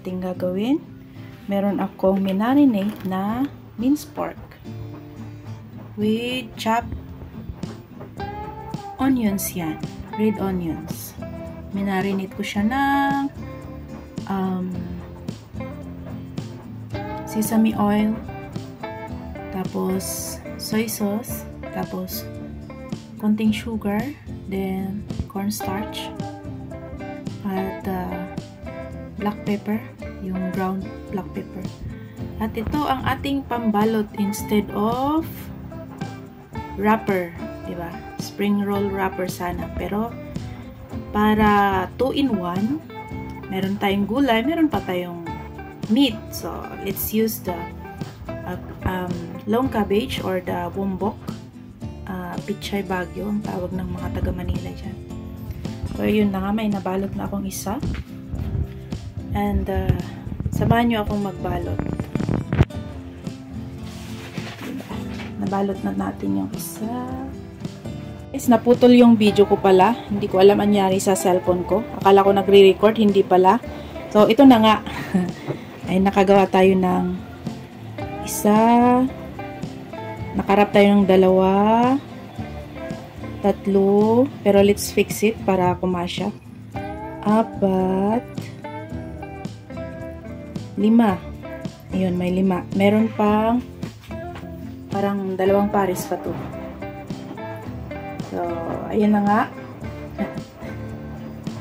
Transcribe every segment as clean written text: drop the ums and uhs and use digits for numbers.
ating gagawin. Meron akong minarinate na minced pork with chopped onions yan. Red onions. Minarinate ko siya ng sesame oil, tapos soy sauce, tapos konting sugar, then cornstarch, at black pepper, yung ground black pepper. At ito ang ating pambalot instead of wrapper, diba? Spring roll wrapper sana, pero para 2-in-1, meron tayong gulay, meron pa tayong meat. So let's use the long cabbage or the wombok, pichay bagyo ang tawag ng mga taga Manila dyan. So yun na nga, may nabalot na akong isa, and samahan nyo akong magbalot. Diba? Nabalot na natin yung isa. Guys, naputol yung video ko pala, hindi ko alam anyari sa cellphone ko, akala ko nagre-record, hindi pala. So ito na nga. Ay nakagawa tayo ng isa, nakarap tayo ng 2, 3, pero let's fix it para kumasya. 4, 5. Ayun, may 5. Meron pang parang 2 pares pa to. So, ayun na nga.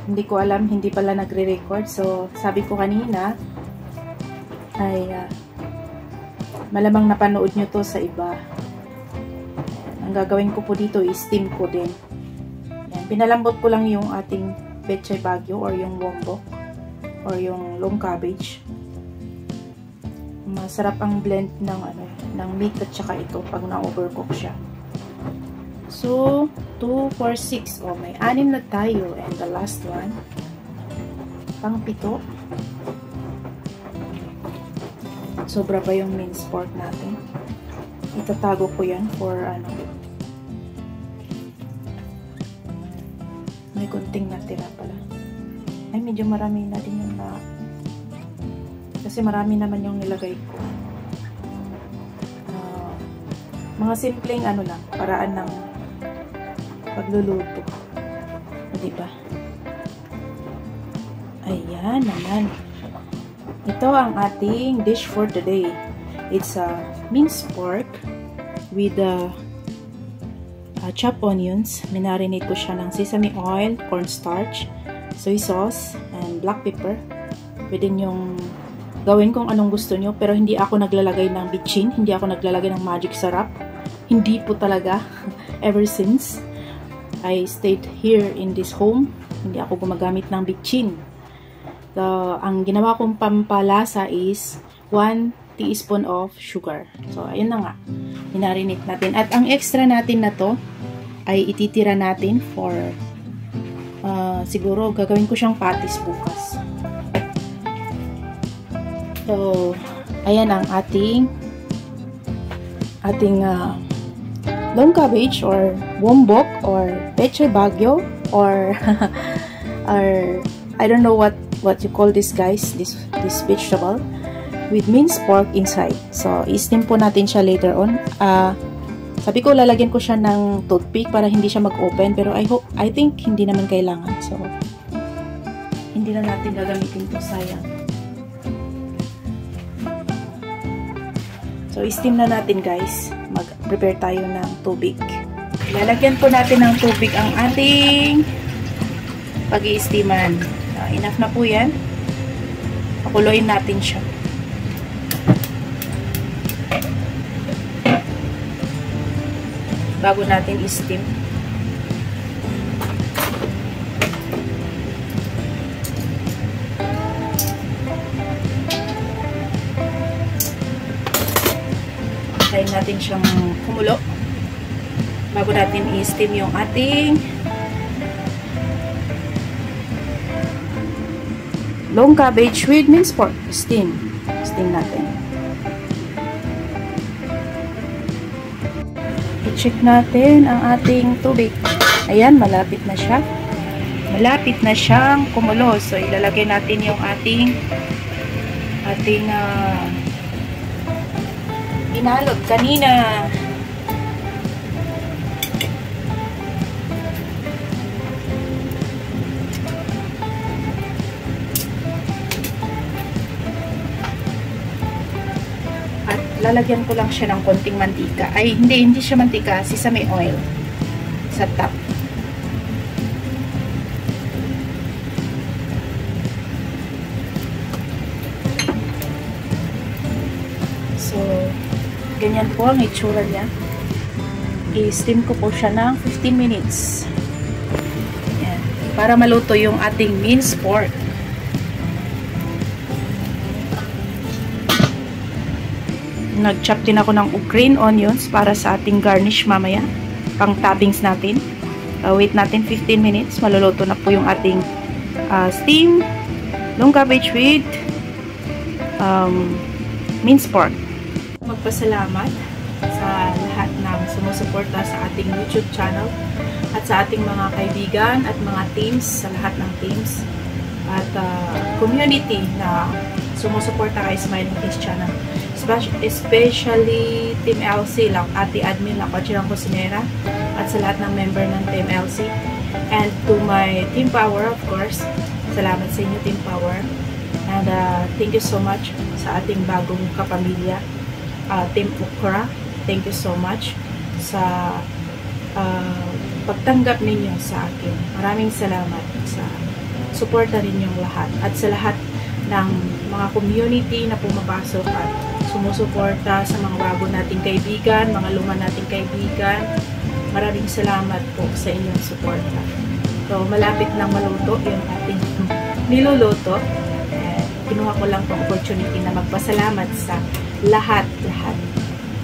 Hindi ko alam, hindi pala nagre-record. So, sabi ko kanina ay malamang napanood nyo to sa iba. Ang gagawin ko po dito is steam ko din. Yan, pinalambot ko lang yung ating pechay bagyo or yung wombok or yung long cabbage. Masarap ang blend ng meat at saka ito pag na-overcook siya. So 2, 4, 6. Oh, may 6 na tayo, and the last one pang 7. Sobra pa yung minced pork natin. Itatago ko yan for may kunting natira pala. Ay, medyo marami na din yung kasi marami naman yung nilagay ko. Mga simpleng lang, paraan ng pagluluto. Diba? Ayan naman. Ito ang ating dish for today. It's a minced pork with chopped onions. Minarinate ko siya ng sesame oil, cornstarch, soy sauce, and black pepper. Pwede nyong gawin kung anong gusto nyo, pero hindi ako naglalagay ng bitchin, hindi ako naglalagay ng magic sarap. Hindi po talaga. Ever since I stayed here in this home, hindi ako gumagamit ng bitchin. So, ang ginawa kong pampalasa is 1 teaspoon of sugar. So, ayun na nga. Minarinate natin. At ang extra natin na to ay ititira natin for siguro gagawin ko siyang patis bukas. So, ayan ang ating long cabbage or wombok or pechay bagyo or I don't know what you call this, guys, this vegetable with minced pork inside. So, i-steam po natin siya later on. Sabi ko lalagyan ko siya ng toothpick para hindi siya mag-open, pero I think hindi naman kailangan. So, hindi na natin gagamitin to, sayang. So, i-steam na natin, guys. Mag-prepare tayo ng tubig. Lalagyan po natin ng tubig ang ating pag-i-steaman. Enough na po yan. Pakuloyin natin siya. Bago natin i-steam. Hintayin natin siyang kumulo bago natin i-steam yung ating long cabbage with minced pork. Steam natin. I-check natin ang ating tubig. Ayan, malapit na siya. Malapit na siyang kumulo. So, ilalagay natin yung ating ating binalot kanina. At lalagyan ko lang siya ng konting mantika. Ay, hindi siya mantika, sesame oil sa top. So, ganyan po ang itsura niya. I-steam ko po siya ng 15 minutes. Ayan. Para maluto yung ating minced pork. Nag-chop din ako ng green onions para sa ating garnish mamaya. Pang toppings natin. Wait natin 15 minutes. Maluluto na po yung ating steam long cabbage with minced pork. Magpasalamat sa lahat ng sumusuporta sa ating YouTube channel at sa ating mga kaibigan at mga teams, sa lahat ng teams at community na sumusuporta kay Smiling Face Channel, especially Team LC lang, Ate Admin lang, Pachirang Kusinera, at sa lahat ng member ng Team LC, and to my Team Power, of course. Salamat sa inyo, Team Power, and thank you so much sa ating bagong kapamilya, Team Ukra. Thank you so much sa pagtanggap ninyo sa akin. Maraming salamat sa suporta ninyong lahat at sa lahat ng mga community na pumapasok at sumusuporta sa mga bago nating kaibigan, mga luma nating kaibigan. Maraming salamat po sa inyong suporta. So, malapit nang maluto yung ating niluluto. Kinuha ko lang po opportunity na magpasalamat sa lahat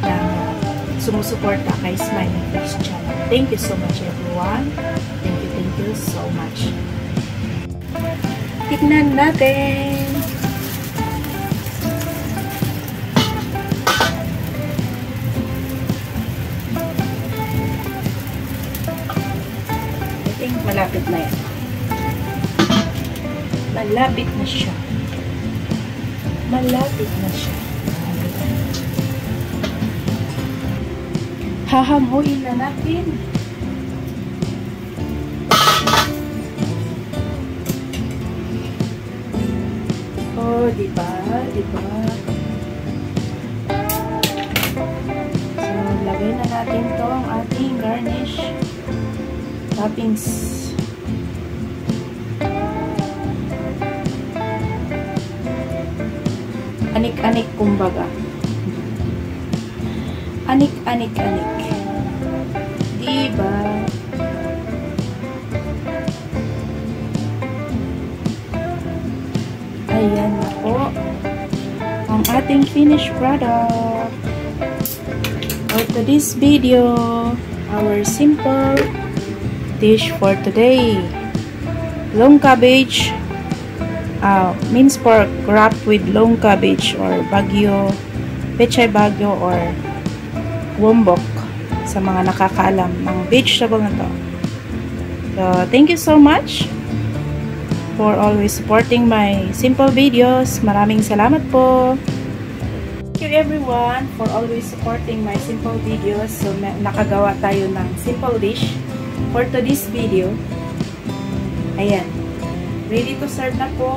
ng sumusuporta kay Smiling Face Channel. Thank you so much, everyone. Thank you so much. Tignan natin. I think malapit na yan. Malapit na siya. Malapit na siya. Hahanguin na natin. Oh, diba? Diba? So, lagay na natin to ang ating garnish toppings. Anik-anik kumbaga. Anik-anik. Diba? Ayan na po ang ating finished product. For today's video, our simple dish for today. Long cabbage, minced pork wrapped with long cabbage or bagyo, pechay bagyo or wombok sa mga nakakaalam ng vegetable na to. So, thank you so much for always supporting my simple videos. Maraming salamat po. Thank you everyone for always supporting my simple videos. So, nakagawa tayo ng simple dish for today's video. Ayan. Ready to serve na po,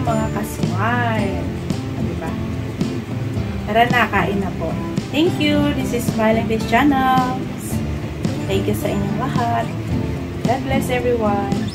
mga kasway. Diba? Tara na, kain na po. Thank you. This is Smiling Face Channel. Thank you sa inyong lahat. God bless everyone.